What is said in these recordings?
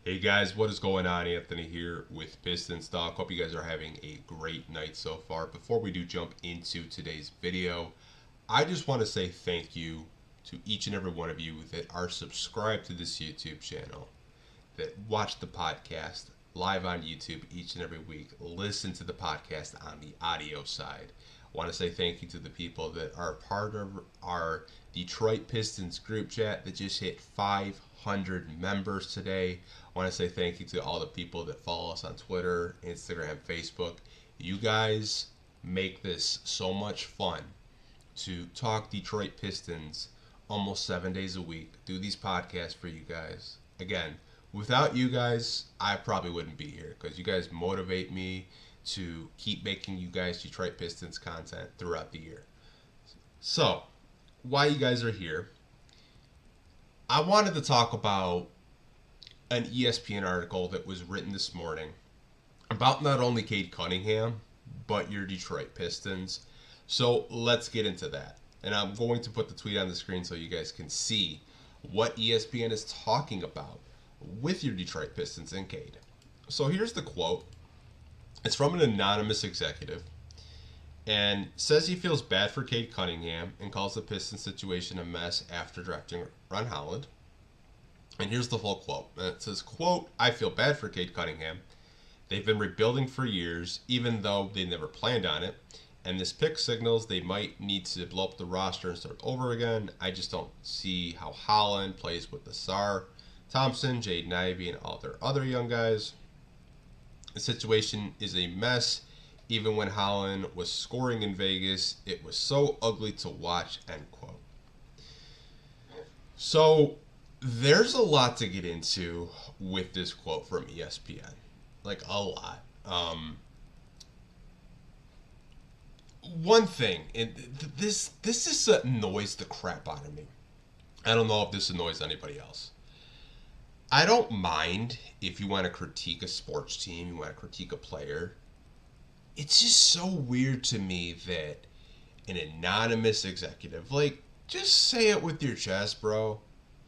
Hey guys, what is going on? Anthony here with Pistons Talk. Hope you guys are having a great night so far. Before we do jump into today's video, I just want to say thank you to each and every one of you that are subscribed to this YouTube channel, that watch the podcast live on YouTube each and every week, listen to the podcast on the audio side. I want to say thank you to the people that are part of our Detroit Pistons group chat that just hit 500 members today. I want to say thank you to all the people that follow us on Twitter, Instagram, Facebook. You guys make this so much fun to talk Detroit Pistons almost 7 days a week, do these podcasts for you guys. Again, without you guys, I probably wouldn't be here because you guys motivate me to keep making you guys Detroit Pistons content throughout the year. So, why you guys are here, I wanted to talk about an ESPN article that was written this morning about not only Cade Cunningham, but your Detroit Pistons. So let's get into that. And I'm going to put the tweet on the screen so you guys can see what ESPN is talking about with your Detroit Pistons and Cade. So here's the quote. It's from an anonymous executive and says he feels bad for Cade Cunningham and calls the Pistons situation a mess after drafting Ron Holland. And here's the full quote. And it says, quote, "I feel bad for Cade Cunningham. They've been rebuilding for years, even though they never planned on it. And this pick signals they might need to blow up the roster and start over again. I just don't see how Holland plays with Nassar, Thompson, Jaden Ivey, and all their other young guys. The situation is a mess. Even when Holland was scoring in Vegas, it was so ugly to watch," end quote. So there's a lot to get into with this quote from ESPN. Like, a lot. One thing, and this just annoys the crap out of me. I don't know if this annoys anybody else. I don't mind if you want to critique a sports team, you want to critique a player. It's just so weird to me that an anonymous executive, like, just say it with your chest, bro.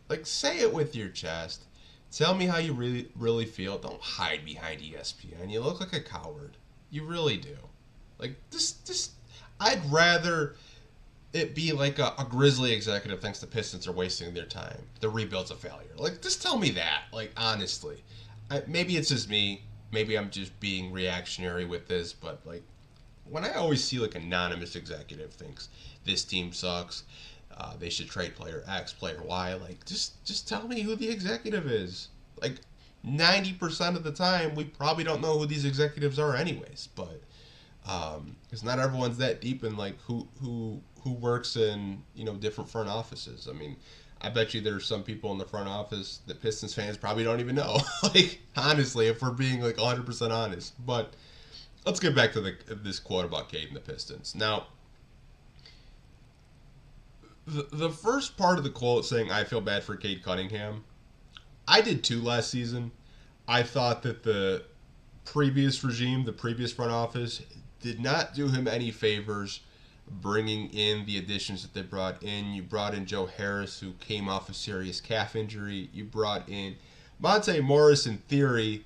Like, say it with your chest. Tell me how you really feel. Don't hide behind ESPN. You look like a coward. You really do. Like, this I'd rather it be like a Grizzly executive thinks the Pistons are wasting their time. The rebuild's a failure. Like, just tell me that. Like, honestly. Maybe it's just me. Maybe I'm just being reactionary with this, but, like, when I always see, like, anonymous executive thinks this team sucks, they should trade player X, player Y, like, just tell me who the executive is. Like, 90% of the time, we probably don't know who these executives are anyways, but because not everyone's that deep in, like, who works in, different front offices. I mean, I bet you there's some people in the front office that Pistons fans probably don't even know. Like, honestly, if we're being, like, 100% honest. But let's get back to this quote about Cade and the Pistons. Now, the first part of the quote saying, "I feel bad for Cade Cunningham," I did too last season. I thought that the previous regime, the previous front office, did not do him any favors bringing in the additions that they brought in. You brought in Joe Harris, who came off a serious calf injury. You brought in Monte Morris. In theory,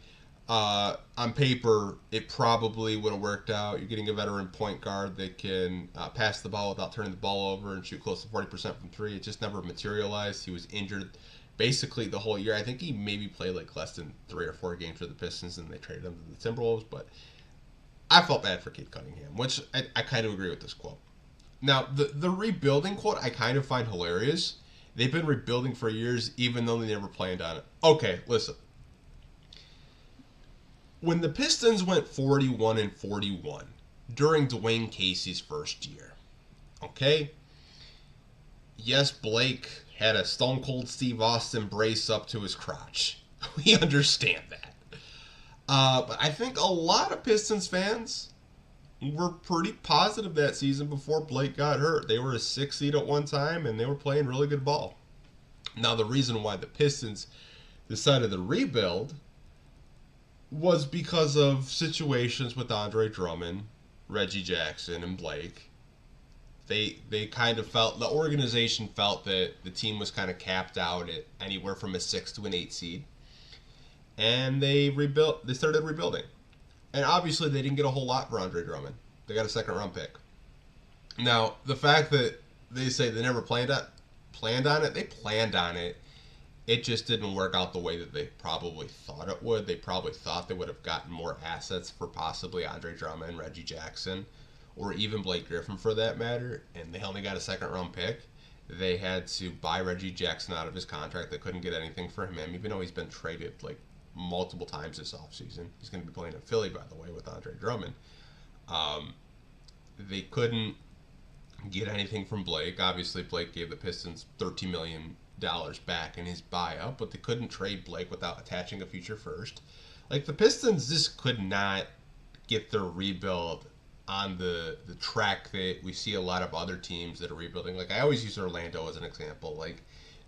on paper, it probably would have worked out. You're getting a veteran point guard that can pass the ball without turning the ball over and shoot close to 40% from three. It just never materialized. He was injured basically the whole year. I think he maybe played like less than 3 or 4 games for the Pistons, and they traded him to the Timberwolves. But I felt bad for Cade Cunningham, which I kind of agree with this quote. Now, the rebuilding quote I kind of find hilarious. They've been rebuilding for years, even though they never planned on it. Okay, listen. When the Pistons went 41-41 during Dwayne Casey's first year, okay? Yes, Blake had a Stone Cold Steve Austin brace up to his crotch. We understand that. But I think a lot of Pistons fans were pretty positive that season before Blake got hurt. They were a 6 seed at one time, and they were playing really good ball. Now, the reason why the Pistons decided to rebuild was because of situations with Andre Drummond, Reggie Jackson, and Blake. They kind of felt, the organization felt that the team was kind of capped out at anywhere from a 6 to an 8 seed. and they rebuilt. They started rebuilding, and obviously they didn't get a whole lot for Andre Drummond. They got a second round pick. Now the fact that they say they never planned on it, they planned on it. It just didn't work out the way that they probably thought it would. They probably thought they would have gotten more assets for possibly Andre Drummond, Reggie Jackson, or even Blake Griffin for that matter, and they only got a second round pick. They had to buy Reggie Jackson out of his contract. They couldn't get anything for him, even though he's been traded like multiple times this offseason. He's going to be playing in Philly, by the way, with Andre Drummond. They couldn't get anything from Blake. Obviously, Blake gave the Pistons $13 million back in his buyout, but they couldn't trade Blake without attaching a future first. Like, the Pistons just could not get their rebuild on the track that we see a lot of other teams that are rebuilding. Like, I always use Orlando as an example. Like,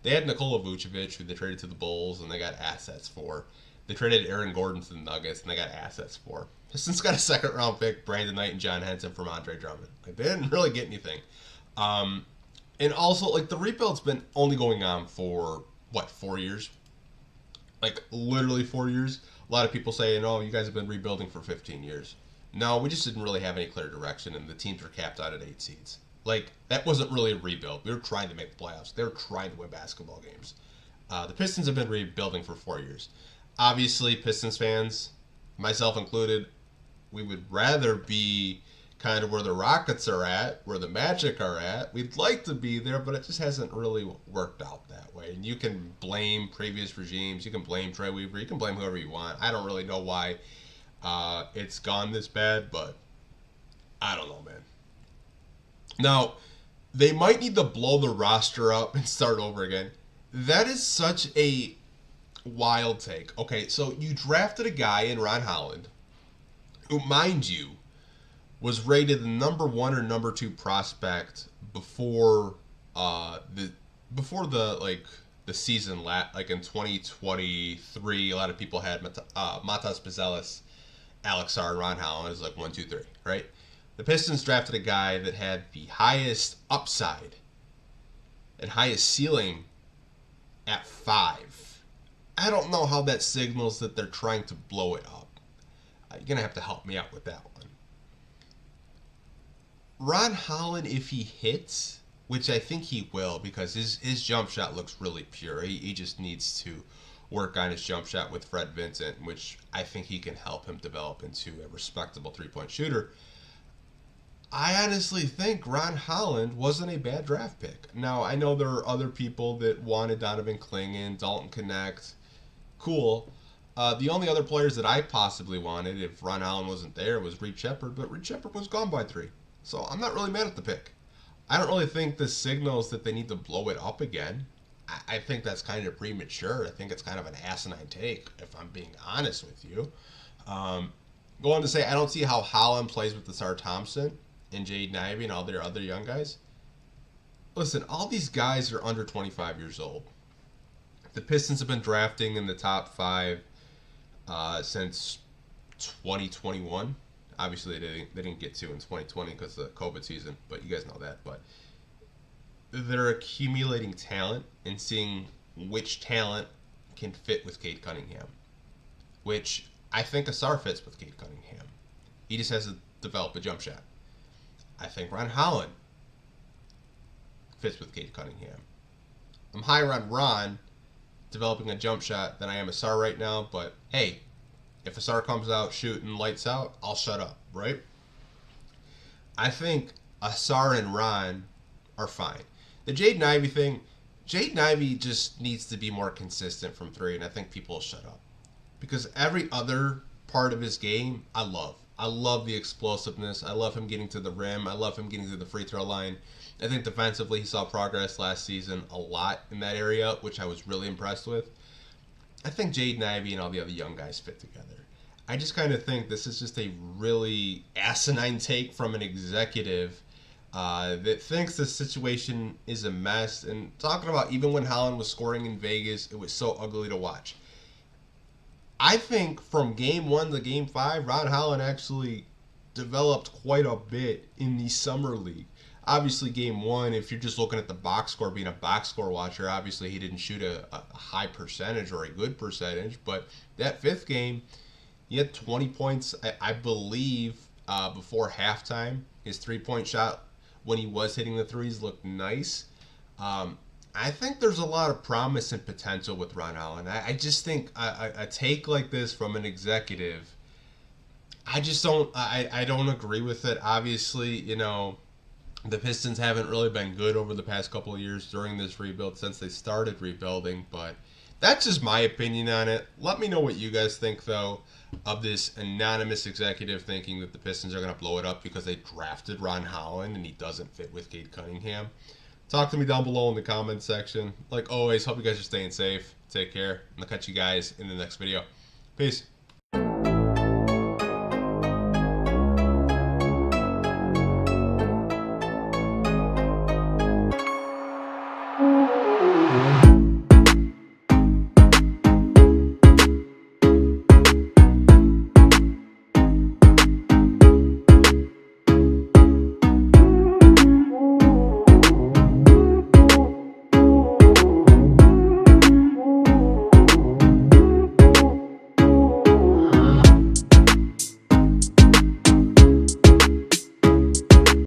they had Nikola Vucevic, who they traded to the Bulls, and they got assets for. They traded Aaron Gordon to the Nuggets, and they got assets for. Pistons got a second-round pick, Brandon Knight and John Henson from Andre Drummond. Like, they didn't really get anything. And also, like, the rebuild's been only going on for, 4 years? Like, literally 4 years? A lot of people say, you guys have been rebuilding for 15 years. No, we just didn't really have any clear direction, and the teams were capped out at 8 seeds. Like, that wasn't really a rebuild. We were trying to make the playoffs. They were trying to win basketball games. The Pistons have been rebuilding for 4 years. Obviously, Pistons fans, myself included, we would rather be kind of where the Rockets are at, where the Magic are at. We'd like to be there, but it just hasn't really worked out that way. And you can blame previous regimes. You can blame Trey Weaver. You can blame whoever you want. I don't really know why it's gone this bad, but I don't know, man. Now, they might need to blow the roster up and start over again. That is such a wild take. Okay, so you drafted a guy in Ron Holland who, mind you, was rated the number 1 or number 2 prospect before the season, like in 2023. A lot of people had Matas Pizelis, Alex Sarr, and Ron Holland as like 1, 2, 3, right? The Pistons drafted a guy that had the highest upside and highest ceiling at 5. I don't know how that signals that they're trying to blow it up. You're going to have to help me out with that one. Ron Holland, if he hits, which I think he will, because his jump shot looks really pure. He just needs to work on his jump shot with Fred Vincent, which I think he can help him develop into a respectable three-point shooter. I honestly think Ron Holland wasn't a bad draft pick. Now, I know there are other people that wanted Donovan Clingan, Dalton Connect. Cool. The only other players that I possibly wanted, if Ron Holland wasn't there, was Reed Sheppard, but Reed Sheppard was gone by 3. So I'm not really mad at the pick. I don't really think this signals that they need to blow it up again. I think that's kind of premature. I think it's kind of an asinine take, if I'm being honest with you. Go on to say, I don't see how Holland plays with Desar Thompson and Jaden Ivey and all their other young guys. Listen, all these guys are under 25 years old. The Pistons have been drafting in the top 5 since 2021. Obviously, they didn't get to in 2020 because of the COVID season, but you guys know that. But they're accumulating talent and seeing which talent can fit with Cade Cunningham, which I think Asar fits with Cade Cunningham. He just has to develop a jump shot. I think Ron Holland fits with Cade Cunningham. I'm higher on Ron developing a jump shot than I am Asar right now, but hey, if Asar comes out shooting lights out, I'll shut up, right? I think Asar and Ron are fine. The Jaden Ivey thing, Jaden Ivey just needs to be more consistent from 3, and I think people will shut up. Because every other part of his game, I love. I love the explosiveness. I love him getting to the rim. I love him getting to the free throw line. I think defensively he saw progress last season a lot in that area, which I was really impressed with. I think Jaden Ivey and all the other young guys fit together. I just kind of think this is just a really asinine take from an executive that thinks the situation is a mess. And talking about even when Holland was scoring in Vegas, it was so ugly to watch. I think from game 1 to game 5, Ron Holland actually developed quite a bit in the summer league. Obviously, game one, if you're just looking at the box score, being a box score watcher, obviously he didn't shoot a high percentage or a good percentage. But that fifth game, he had 20 points, I believe, before halftime. His 3-point shot, when he was hitting the threes, looked nice. I think there's a lot of promise and potential with Ron Holland. I just think a take like this from an executive, I just don't. I don't agree with it. Obviously, the Pistons haven't really been good over the past couple of years during this rebuild since they started rebuilding, but that's just my opinion on it. Let me know what you guys think, though, of this anonymous executive thinking that the Pistons are going to blow it up because they drafted Ron Holland and he doesn't fit with Cade Cunningham. Talk to me down below in the comments section. Like always, hope you guys are staying safe. Take care, and I'll catch you guys in the next video. Peace.